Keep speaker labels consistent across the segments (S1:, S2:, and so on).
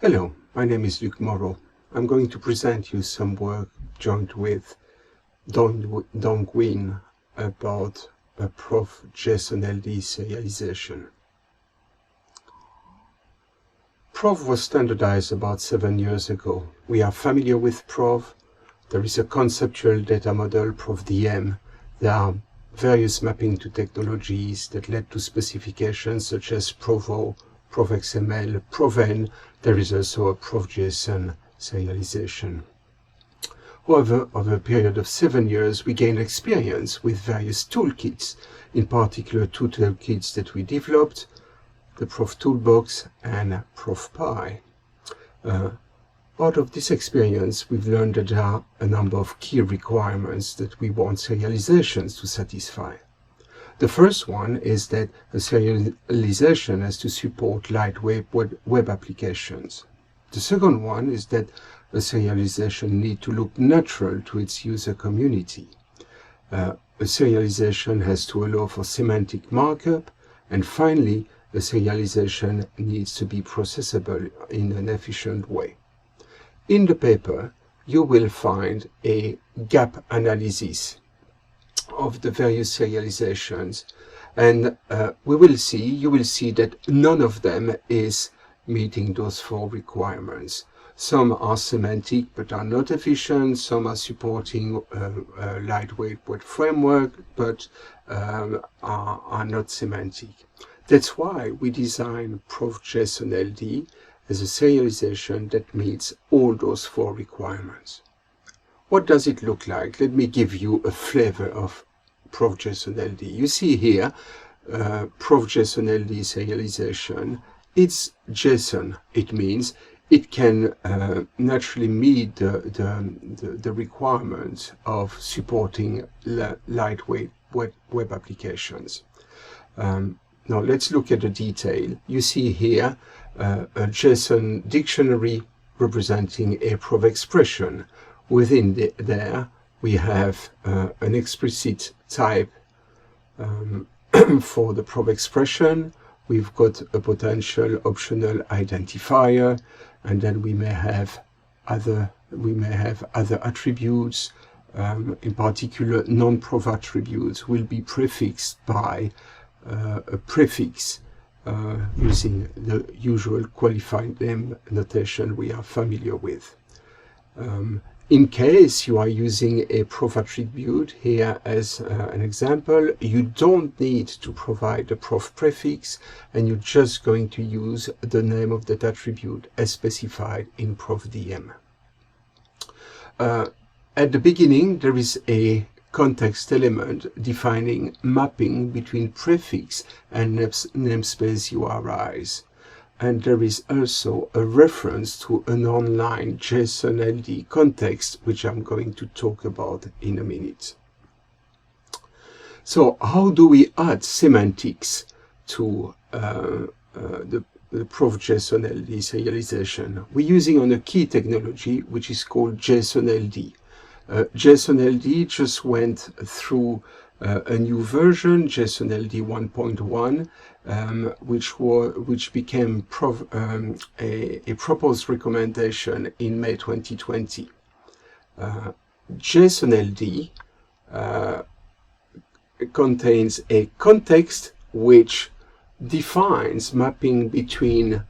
S1: Hello, my name is Luc Moreau. I'm going to present you some work joined with Dong Nguyen about a PROV-JSONLD serialization. PROV was standardized about 7 years ago. We are familiar with PROV. There is a conceptual data model, PROV-DM. There are various mapping to technologies that led to specifications such as PROV-O, PROV-XML, PROVEN. There is also a PROV-JSON serialization. However, over a period of 7 years, we gained experience with various toolkits, in particular two toolkits that we developed, the PROV Toolbox and PROV-PI. Out of this experience, we've learned that there are a number of key requirements that we want serializations to satisfy. The first one is that a serialization has to support lightweight web applications. The second one is that a serialization needs to look natural to its user community. A serialization has to allow for semantic markup, and finally, a serialization needs to be processable in an efficient way. In the paper, you will find a gap analysis of the various serializations, and you will see that none of them is meeting those four requirements. Some are semantic but are not efficient, some are supporting a lightweight web framework but are not semantic. That's why we designed PROV-JSONLD as a serialization that meets all those four requirements. What does it look like? Let me give you a flavor of PROV-JSONLD. You see here PROV-JSONLD serialization. It's JSON. It means it can naturally meet the requirements of supporting lightweight web applications. Now let's look at the detail. You see here a JSON dictionary representing a PROV expression. Within there we have an explicit type for the PROV expression. We've got a potential optional identifier, and then we may have other attributes. In particular, non-PROV attributes will be prefixed by a prefix using the usual qualified name notation we are familiar with. In case you are using a PROV attribute, here as an example, you don't need to provide a PROV prefix, and you're just going to use the name of that attribute as specified in PROV-DM. At the beginning, there is a context element defining mapping between prefix and namespace URIs. And there is also a reference to an online JSON-LD context, which I'm going to talk about in a minute. So how do we add semantics to the PROV-JSONLD serialization? We're using on a key technology, which is called JSON-LD. JSON-LD just went through a new version, JSON-LD 1.1, which became a proposed recommendation in May 2020. JSON-LD contains a context which defines mapping between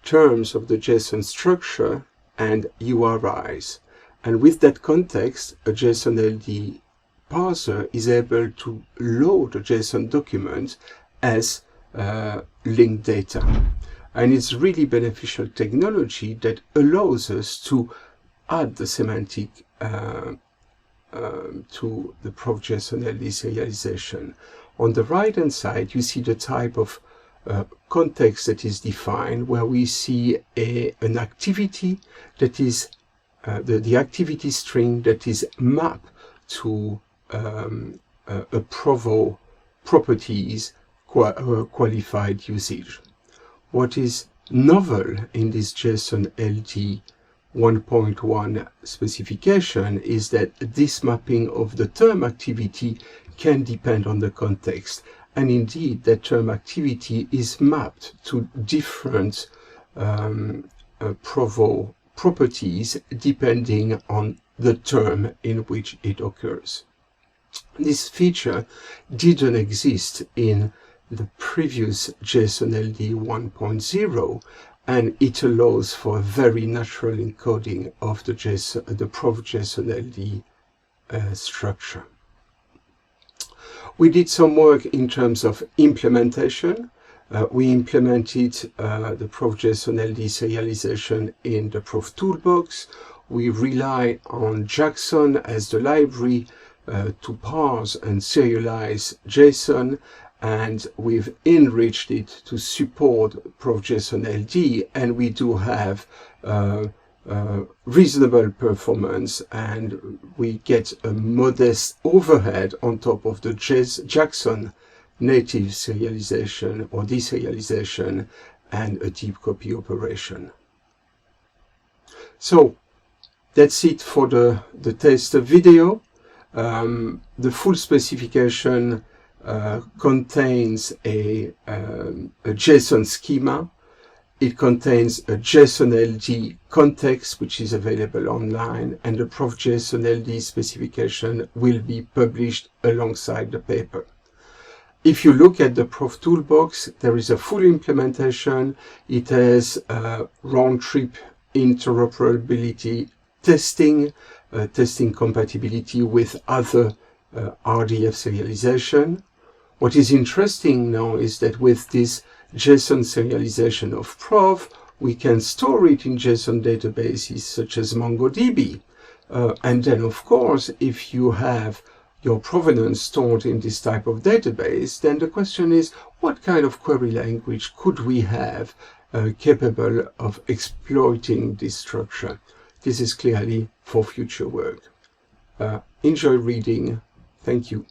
S1: terms of the JSON structure and URIs. And with that context, a JSON-LD parser is able to load a JSON document as linked data. And it's really beneficial technology that allows us to add the semantic to the PROV-JSONLD serialization. On the right hand side, you see the type of context that is defined, where we see an activity that is the activity string that is mapped to a PROV-O properties qualified usage. What is novel in this JSON-LD 1.1 specification is that this mapping of the term activity can depend on the context, and indeed that term activity is mapped to different PROV-O properties depending on the term in which it occurs. This feature didn't exist in the previous JSON-LD 1.0, and it allows for a very natural encoding of the PROV-JSONLD structure. We did some work in terms of implementation. We implemented the PROV-JSONLD serialization in the PROV toolbox. We rely on Jackson as the library to parse and serialize JSON, and we've enriched it to support PROV-JSONLD, and we do have reasonable performance, and we get a modest overhead on top of the Jackson native serialization or deserialization and a deep copy operation. So that's it for the taster video. The full specification contains a JSON schema. It contains a JSON-LD context, which is available online, and the PROV-JSONLD specification will be published alongside the paper. If you look at the PROV toolbox, there is a full implementation. It has round-trip interoperability testing, testing compatibility with other RDF serialization. What is interesting now is that with this JSON serialization of PROV, we can store it in JSON databases such as MongoDB. And then, of course, if you have your provenance stored in this type of database, then the question is, what kind of query language could we have capable of exploiting this structure? This is clearly for future work. Enjoy reading. Thank you.